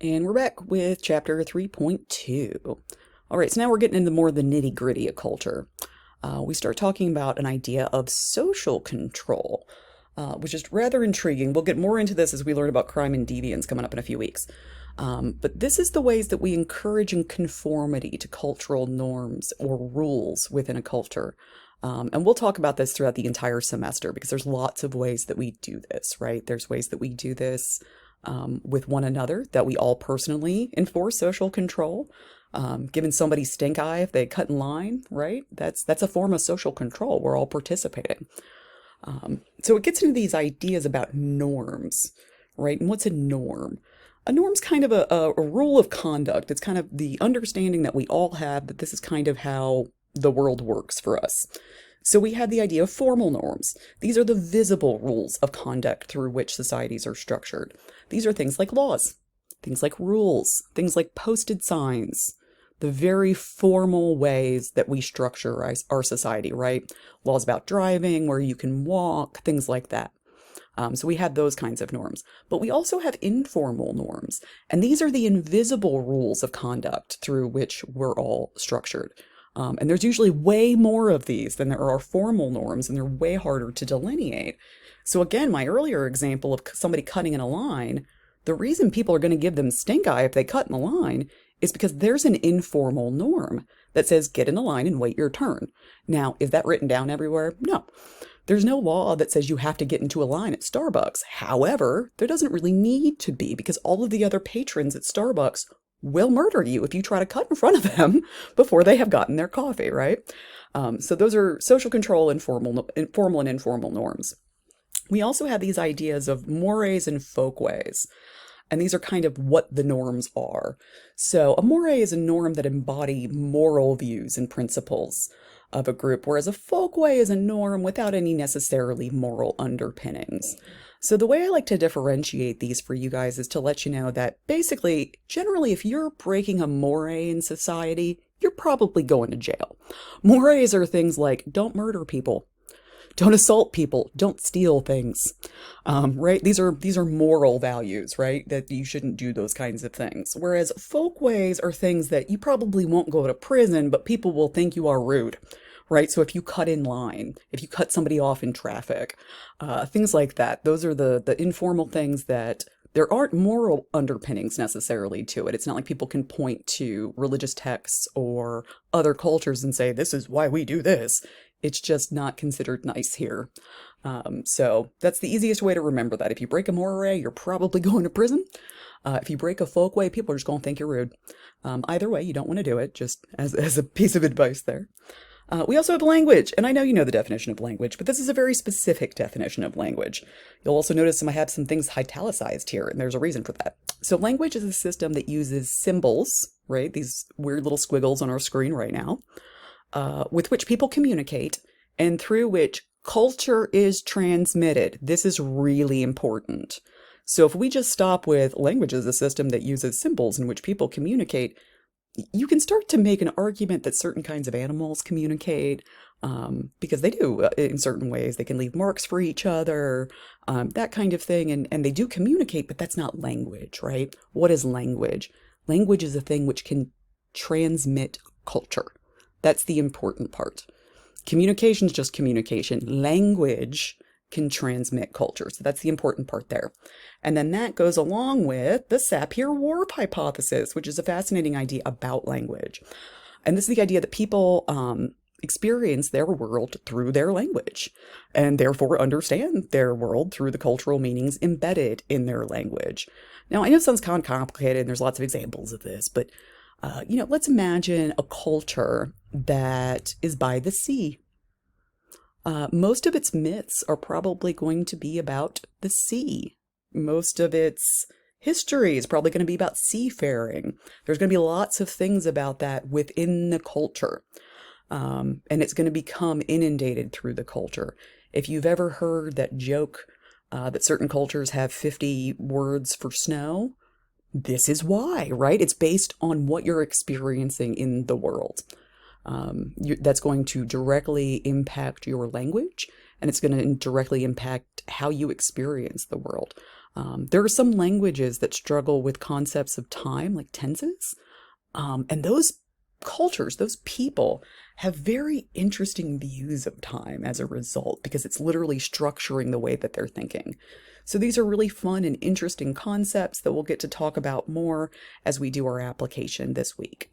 And we're back with chapter 3.2. All right, so now we're getting into more of the nitty gritty of culture. We start talking about an idea of social control, which is rather intriguing. We'll get more into this as we learn about crime and deviance coming up in a few weeks. But this is the ways that we encourage in conformity to cultural norms or rules within a culture. And we'll talk about this throughout the entire semester because there's lots of ways that we do this, right? There's ways that we do this with one another, that we all personally enforce social control. Giving somebody stink eye if they cut in line, right? That's a form of social control. We're all participating. So it gets into these ideas about norms, right? And what's a norm? A norm's kind of a rule of conduct. It's kind of the understanding that we all have that this is kind of how the world works for us. So we have the idea of formal norms. These are the visible rules of conduct through which societies are structured. These are things like laws, things like rules, things like posted signs, the very formal ways that we structure our society, right? Laws about driving, where you can walk, things like that. So we have those kinds of norms. But we also have informal norms. And these are the invisible rules of conduct through which we're all structured. And there's usually way more of these than there are formal norms, and they're way harder to delineate. So again, my earlier example of somebody cutting in a line, the reason people are going to give them stink eye if they cut in the line is because there's an informal norm that says get in a line and wait your turn. Now, is that written down everywhere? No. There's no law that says you have to get into a line at Starbucks. However, there doesn't really need to be because all of the other patrons at Starbucks will murder you if you try to cut in front of them before they have gotten their coffee, right? So those are social control and formal and informal norms. We also have these ideas of mores and folkways. And these are kind of what the norms are. So a more is a norm that embody moral views and principles of a group, whereas a folkway is a norm without any necessarily moral underpinnings. So the way I like to differentiate these for you guys is to let you know that basically, generally, if you're breaking a moray in society, you're probably going to jail. Mores are things like don't murder people, don't assault people, don't steal things, right? These are moral values, right? That you shouldn't do those kinds of things. Whereas folkways are things that you probably won't go to prison, but people will think you are rude, right? So if you cut in line, if you cut somebody off in traffic, things like that, those are the informal things that there aren't moral underpinnings necessarily to it. It's not like people can point to religious texts or other cultures and say, this is why we do this. It's just not considered nice here. So that's the easiest way to remember that. If you break a moray, you're probably going to prison. If you break a folkway, people are just going to think you're rude. Either way, you don't want to do it, just as a piece of advice there. We also have language, and I know you know the definition of language, but this is a very specific definition of language. You'll also notice I have some things italicized here, and there's a reason for that. So language is a system that uses symbols, right? These weird little squiggles on our screen right now, with which people communicate and through which culture is transmitted. This is really important. So if we just stop with language as a system that uses symbols in which people communicate, you can start to make an argument that certain kinds of animals communicate, because they do in certain ways. They can leave marks for each other, that kind of thing, and they do communicate, but that's not language, right? What is language? Language is a thing which can transmit culture. That's the important part. Communication is just communication. Language can transmit culture. So that's the important part there. And then that goes along with the Sapir-Whorf hypothesis, which is a fascinating idea about language. And this is the idea that people experience their world through their language and therefore understand their world through the cultural meanings embedded in their language. Now, I know it sounds kind of complicated and there's lots of examples of this, but let's imagine a culture that is by the sea. Most of its myths are probably going to be about the sea. Most of its history is probably going to be about seafaring. There's going to be lots of things about that within the culture. And it's going to become inundated through the culture. If you've ever heard that joke that certain cultures have 50 words for snow, this is why, right? It's based on what you're experiencing in the world. That's going to directly impact your language, and it's going to directly impact how you experience the world. There are some languages that struggle with concepts of time, like tenses. And those cultures, those people, have very interesting views of time as a result because it's literally structuring the way that they're thinking. So these are really fun and interesting concepts that we'll get to talk about more as we do our application this week.